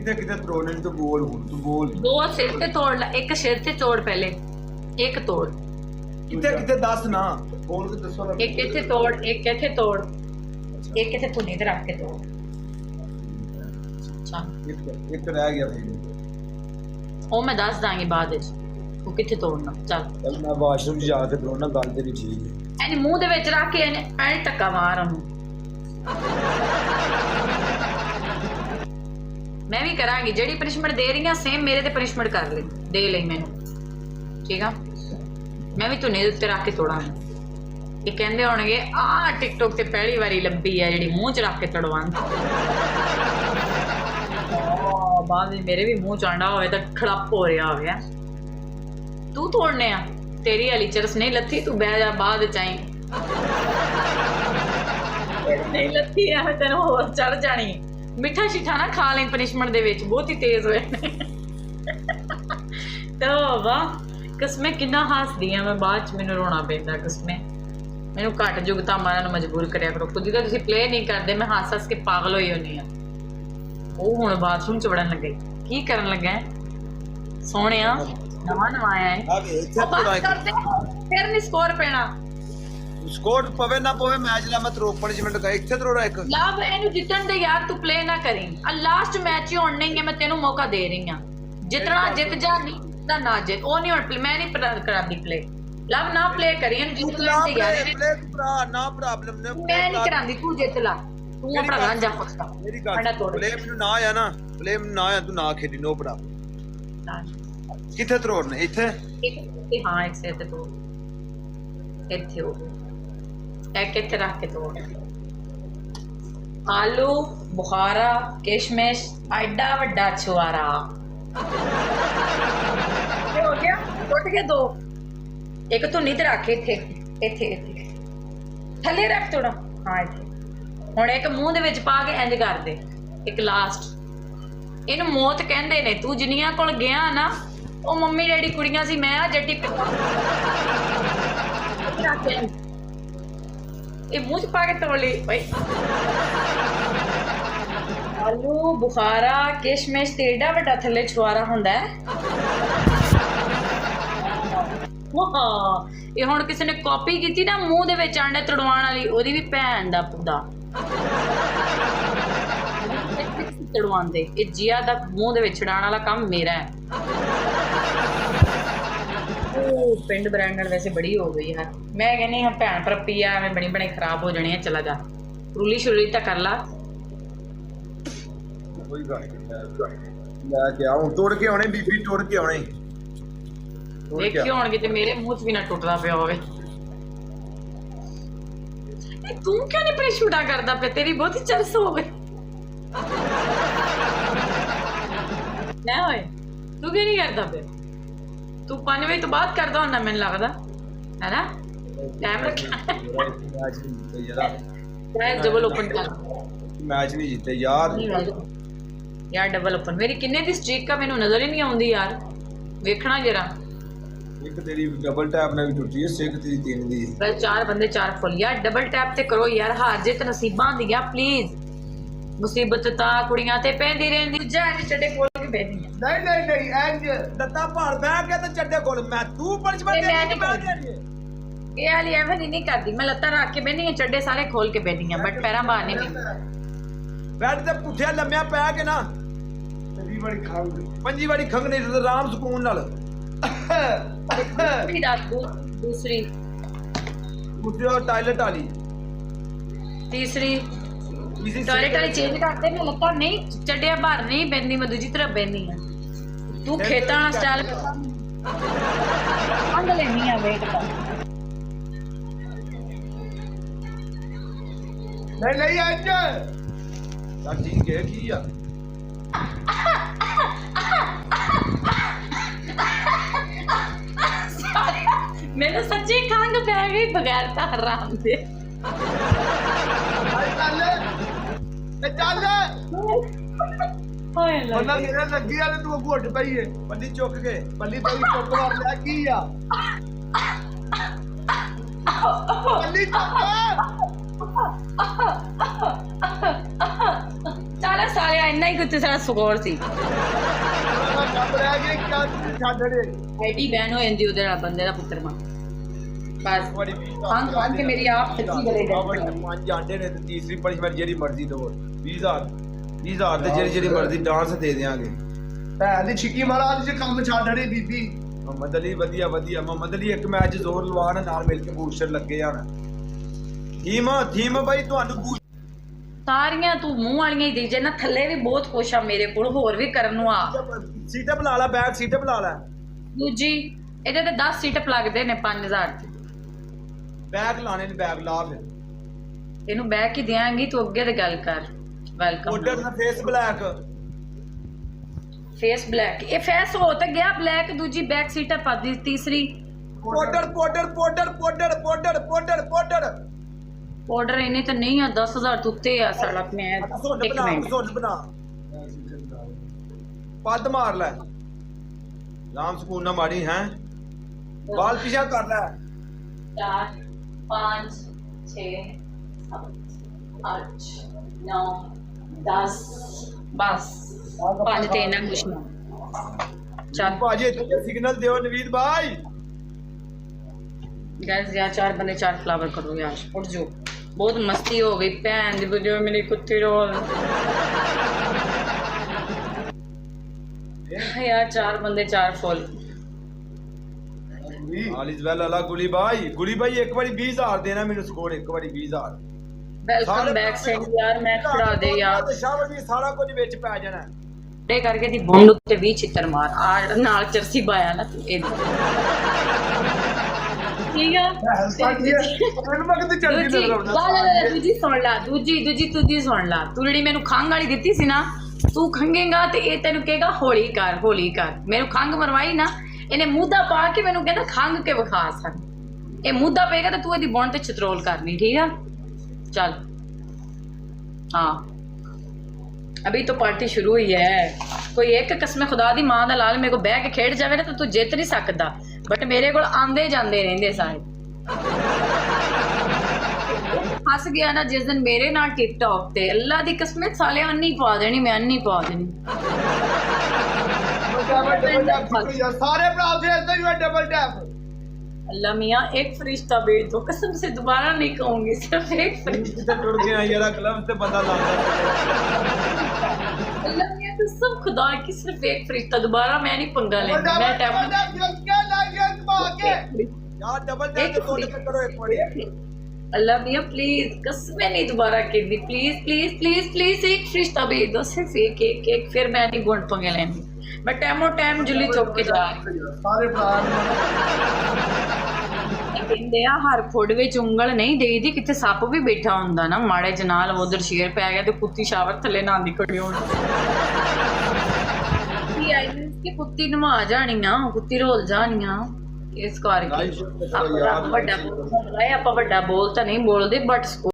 कितने कितने तोड़ने तो बोल तू बोल। दो सिर ते तोड़ ला, एक सिर ते तोड़ पहले, एक तोड़। कितने कितने 10 ना बोल के दसो ना। एक इथे तोड़, एक इथे तोड़, एक इथे पुनी ते रख के तोड़। अच्छा एक रह गया फिर। ओ मैं दस दांगी बाद विच तू किथे तोड़ना। चल चल मैं वाशरूम जाके तोड़ना, गल तेरी ठीक है। ਇਹਨੇ ਮੂੰਹ ਦੇ ਵਿੱਚ ਰੱਖ ਕੇ ਇਹਨੇ ਐਂ ਧੱਕਾ ਮਾਰ ਉਹਨੂੰ। ਮੈਂ ਵੀ ਕਰਾਂਗੀ ਜਿਹੜੀ ਪਨਿਸ਼ਮੈਂਟ ਦੇ ਰਹੀ ਆ ਸੇਮ ਮੇਰੇ ਤੇ ਪਨਿਸ਼ਮੈਂਟ ਕਰ ਲਈ, ਦੇ ਲਈ ਮੈਨੂੰ, ਠੀਕ ਆ। ਮੈਂ ਵੀ ਧੁਨੇ ਦੇ ਉੱਤੇ ਰੱਖ ਕੇ ਤੋੜਾਂਗੀ। ਇਹ ਕਹਿੰਦੇ ਹੋਣਗੇ ਆਹ ਟਿਕਟੋਕ ਤੇ ਪਹਿਲੀ ਵਾਰੀ ਲੱਭੀ ਆ ਜਿਹੜੀ ਮੂੰਹ 'ਚ ਰੱਖ ਕੇ ਤੜਵਾਉਂਦੀ। ਬਾਅਦ ਵਿੱਚ ਮੇਰੇ ਵੀ ਮੂੰਹ 'ਚ ਆਂਡਾ ਹੋਵੇ ਤਾਂ ਖੜੱਪ ਹੋ ਰਿਹਾ ਹੋਵੇ। ਤੂੰ ਤੋੜਨੇ ਆ, तेरी वाली चरस नहीं लथी, तू बह जा बाद चाई नहीं लथी है, तेन होर चढ़ जानी। मिठा शिठा ना खा लें पनिशमेंट दे विच, बहुत ही तेज होए तो वाह कसमें किन्ना हसदी आ मैं, बाद च मैनूं रोना पैंदा। कसमें मैनूं घट जुगता मारन मजबूर करिया करो। खुद ही तो तुसीं प्ले नहीं करदे, मैं हस हस के पागल होई होनी आ। वो हुण बाथरूम च वड़न लगे, की करन लगा सोहणिया? नवा नवा आया है, फिर नहीं स्कोर पैना। स्कोर पवे ना पवे मैच ला मत रोक, पनिशमेंट का इथे तोड़ा एक लाभ एनु जितन दे यार, तू प्ले ना करी। आ लास्ट मैच ही होने ही है, मैं तेनू मौका दे रही हां। जितना जित जा नहीं दा ना जित, ओ नहीं होण। मैं नहीं करांदी प्ले, लाभ ना प्ले करी। एनु जित लेंदे यार, प्ले भरा ना प्रॉब्लम ने। मैं नहीं करांदी, तू जित ला। तू अपना गांजा फसता मेरी गल प्ले मेनू ना आया ना, प्ले मेनू ना आया, तू ना खेडी, नो प्रॉब्लम। किथे तोड़ने? इथे हाँ एक से तो इथे हो एक इथे रख के तोड़। आलू बुखारा किशमिश एडा वड्डा छुआरा हो गया, टुट गए दो। एक धुनी ते रख इथे इथे इथे थले रख थोड़ा। हाँ इथे हुण एक मूंह दे विच पा के इंज कर दे। एक लास्ट इनू मौत कहंदे ने। तू जिन्नियां कोल गया ना, ओ मम्मी डैडी कुड़ियां सी, मैं आ जट्टी ये मुंह च पा के तोड़ ली भाई। आलू बुखारा किशमिश ते एडा वड्डा थल्ले छुआरा हुंदा है। ये हुण किसी ने कॉपी कीती ना मूंह दे विच आंडे तड़वाण वाली, ओदी भी भैन दा पुदा तड़वांदे। ये जिया दा मूंह दे विच छड़ाण वाला काम मेरा है। पिंड ब्रांडन वैसे बड़ी हो गई यार। मैं कहनी हाँ भैन भरपी आ, मैं बनी बने खराब हो जानी है। चला जा रूली शुरूली तो कर ला। तोड़ के आने बीबी, तोड़ के आने देखी होणगे ते मेरे मुंह च भी ना टुटदा पिया होवे। तू क्यों नहीं अपनी छुटा करदा पे? तेरी बहुत ही चरस हो गई ना होए। तू क्यों नहीं करदा पे? तू 5 बजे तो बाद करदा होना मैनूं लगदा है ना। टाइम रखा डबल ओपन कर। मैच नहीं जीते यार। यार डबल ओपन मेरी किन्ने दी स्ट्रीक का मैनूं नजर ही नहीं आउंदी यार। वेखना जरा, एक तेरी डबल टैप में भी टूटी है, सिख तेरी 3 दी। बस 4 बंदे 4 फुल यार। डबल टैप ते करो यार, हार जित नसीबां दियां प्लीज। मुसीबत ता कुड़ियां ते पैंदी रहिंदी। जा चड्डे खोल के बैठी है। नहीं नहीं नहीं इंज दत्ता भाल बैठ के तो चड्डे खोल। मैं तू पनिशमेंट दे के बैठ गई। ये वाली एवं नहीं करदी। मैं लत्तां रख के बैठी हां, चड्डे सारे खोल के बैठी हां, बट पैरां बाहर नहीं बैठी। बैठ ते पुठिया लम्मिया पै के ना तेरी बड़ी खंग, पंजी बड़ी खंग नहीं तो आराम सुकून नाल। दूसरी टॉयलेट वाली, तीसरी टॉयलेट वाली चेंज करते। मैं लत्तां नहीं चड्डिया बाहर नहीं बैठी, मैं दूजी तरफ बैठी हां। तू खेतां वाला स्टाइल अंग लेनी है वेट का। नहीं नहीं आज ठीक है की आ। मैंने सच्ची खंघ पै गई बगैर तो हराम दे। चल बंदा मेरे लगी आ तू घुट पई है। पल्ली चुक के पल्ली तेरी चुप कर ले की आ। पल्ली चुक ਚੱਲ ਸਾਲਿਆ ਇੰਨਾ ਹੀ ਕੁੱਤੇ ਸਾਡਾ ਸਕੋਰ ਸੀ ਕੰਮ ਰਹਿ ਗਏ ਕਿਆ ਛੱਡੜੇ ਐਡੀ ਬੈਨ ਹੋ ਜਾਂਦੀ ਉਹਦੇ ਨਾਲ ਬੰਦੇ ਦਾ ਪੁੱਤਰ ਮਾਂ ਬਸ ਬੜੀ ਹਾਂ ਕਿ ਮੇਰੀ ਆਪ ਸੱਚੀ ਗਲੇ ਪੰਜ ਆਂਡੇ ਨੇ ਤੇ ਤੀਸਰੀ ਪਨਿਸ਼ਮੈਂਟ ਜਿਹੜੀ ਮਰਜ਼ੀ ਦਵੋ 20000 ਤੇ ਜਿਹੜੀ ਮਰਜ਼ੀ ਡਾਂਸ ਦੇ ਦੇਾਂਗੇ ਭੈਣ ਦੀ ਛਿੱਕੀ ਮਾਰਾ ਅੱਜ ਕੰਮ ਛੱਡੜੇ ਬੀਬੀ ਮੁਹੰਮਦ ਅਲੀ ਵਧੀਆ ਮੁਹੰਮਦ ਅਲੀ ਇੱਕ ਮੈਚ ਜ਼ੋਰ ਲਵਾਣ ਨਾਲ ਮਿਲ ਕੇ ਬੂਸਟਰ ਲੱਗੇ ਜਾਣ ਥੀਮ ਬਾਈ ਤੁਹਾਨੂੰ ਸਾਰੀਆਂ ਤੂੰ ਮੂੰਹ ਵਾਲੀਆਂ ਹੀ ਦੇ ਜੇ ਨਾ ਥੱਲੇ ਵੀ ਬਹੁਤ ਕੁਛ ਆ ਮੇਰੇ ਕੋਲ ਹੋਰ ਵੀ ਕਰਨ ਨੂੰ ਆ ਸੀਟੇ ਬੁਲਾ ਲੈ ਬੈਕ ਸੀਟੇ ਬੁਲਾ ਲੈ ਦੂਜੀ ਇਹਦੇ ਤੇ 10 ਸੀਟ ਲੱਗਦੇ ਨੇ 5000 ਦੀ ਬੈਗ ਲਾਣੇ ਨੇ ਬੈਗ ਲਾ ਫਿਰ ਇਹਨੂੰ ਬਹਿ ਕੇ ਦਿਆਂਗੀ ਤੂੰ ਅੱਗੇ ਤੇ ਗੱਲ ਕਰ ਵੈਲਕਮ ਆਰਡਰ ਦਾ ਫੇਸ ਬਲੈਕ ਫੇਸ ਬਲੈਕ ਇਹ ਫੇਸ ਹੋ ਤਾਂ ਗਿਆ ਬਲੈਕ ਦੂਜੀ ਬੈਕ ਸੀਟ ਆ ਪਾਦੀ ਤੀਸਰੀ ਆਰਡਰ ਇਹਨੇ ਤਾਂ ਨਹੀਂ ਆ 10000 ਤੋਂ ਉੱਤੇ ਆ ਸਾਲਾ ਮੈਂ ਇੱਕ ਮਿੰਟ ਪੱਦ ਮਾਰ ਲੈ ਰਾਮ ਸਕੂਨ ਨਾ ਮਾਰੀ ਹੈ ਬਾਲ ਪਿਛਾ ਕਰ ਲੈ 4 5 6 8 9 10 ਬਸ 5 ਤੇ ਇਹਨਾਂ ਕੁਛ ਨਾ ਚੱਲ ਭਾਜੀ ਇੱਥੇ ਸਿਗਨਲ ਦਿਓ ਨਵੀਦ ਭਾਈ ਗਾਇਸ ਯਾਰ 4 ਬੰਦੇ 4 ਫਲਾਵਰ ਕਰੋ ਯਾਰ ਉੱਠ ਜਾਓ ਬਹੁਤ ਮਸਤੀ ਹੋ ਗਈ ਭੈਣ ਦੀ ਵੀਡੀਓ ਮੇਰੀ ਕੁੱਤੀ ਰੋਲ यार 4 बंदे 4 फुल ਆਲ ਇਜ਼ ਵੈਲ ਅਲਾ ਗੁਲੀ ਭਾਈ ਇੱਕ ਵਾਰੀ 20000 ਦੇਣਾ ਮੈਨੂੰ ਸਕੋਰ ਇੱਕ ਵਾਰੀ 20000 वेलकम बैक से यार मैच छुड़ा दे यार ਸ਼ਾਬਾਸ਼ ਸਾਰਾ ਕੁਝ ਵਿੱਚ ਪੈ ਜਾਣਾ ते करके दी बॉन्ड उत्ते 20 छितर मार आ नाल चरसी पाया ना तू ए ठीक है ਮੈਨੂੰ ਵਕਤ ਚੱਲਦੀ ਨਜ਼ਰ ਆਉਂਦਾ दूजी सुन ला दूजी सुन ला तू ਜਿਹੜੀ ਮੈਨੂੰ ਖੰਗ ਵਾਲੀ ਦਿੱਤੀ ਸੀ ਨਾ ਤੂੰ ਖੰਗੇਗਾ ਤੇ ਇਹ ਤੈਨੂੰ ਕਹੇਗਾ ਹੌਲੀ ਕਰ ਮੈਨੂੰ ਖੰਗ ਮਰਵਾਈ ਨਾ ਇਹਨੇ ਮੂਧਾ ਪਾ ਕੇ ਮੈਨੂੰ ਕਹਿੰਦਾ ਖੰਗ ਕੇ ਵਿਖਾ ਸਕ ਇਹ ਮੂਧਾ ਪਏਗਾ ਤੇ ਤੂੰ ਇਹਦੀ ਬੌਂਡ ਤੇ ਚਤਰੋਲ ਕਰਨੀ ਠੀਕ ਆ चल हाँ अभी तो पार्टी शुरू हुई है कोई एक कसम खुदा दी मां दा लाल मेरे को बह के खेड जावे ना तो तू जित नहीं सकता बट मेरे को आंदे जांदे रहंदे सारे हस गया ना जिस दिन मेरे नाल टिकटॉक ते अल्लाह दी कसम साले अन्नी पा देनी मैं अन्नी पा देनी ਸਾਰੇ ਭਰਾ ਫੇਰ ਤੇ ਡਬਲ ਟੈਪ अल्लाह मियाँ एक फरिश्ता भेज दो कसम से दोबारा नहीं कहूंगी सिर्फ एक फरिश्ता ਤੇ ਟੁੱਟ ਗਿਆ ਯਾਰਾ ਕਲਮ ਤੇ ਬੰਦਾ ਲਾਉਂਦਾ अल्लाह मियाँ कसम खुदा की सिर्फ एक फरिश्ता दोबारा मैं नहीं पंगा लेंगी मैं टाइम ਯਾਰ ਡਬਲ ਟੈਪ ਤੇ ਟੁੱਟ ਕਰੋ ਇੱਕ ਵਾਰੀ अल्लाह मियाँ प्लीज कसमें नहीं दोबारा कहती प्लीज एक फरिश्ता भेज दो सिर्फ एक फिर मैं नहीं बॉन्ड पंगे लेंगी मैं टाइमो टाइम जुली चौक के जा ਸਾਰੇ ਭਰਾ ਕਹਿੰਦੇ ਆ ਹਰ ਖੁੱਡ ਵਿੱਚ ਉਂਗਲ ਨਹੀਂ ਦੇਈਦੀ ਕਿਤੇ ਸੱਪ ਵੀ ਬੈਠਾ ਹੁੰਦਾ ਨਾ ਮਾੜੇ ਜਨਾਲ ਉਧਰ ਸ਼ੇਰ ਪੈ ਗਿਆ ਤੇ ਕੁੱਤੀ ਸ਼ਾਵਰ ਥੱਲੇ ਨਾਂਦੀ ਖੜੀ ਹੋਣੀ ਕੀ ਆਈ ਕਿ ਕੁੱਤੀ ਨਵਾ ਜਾਣੀਆਂ ਕੁੱਤੀ ਰੋਲ ਜਾਣੀਆਂ ਇਸ ਕਰਕੇ ਆਪਾਂ ਵੱਡਾ ਬੋਲ ਤਾਂ ਨਹੀਂ ਬੋਲਦੇ ਬਟ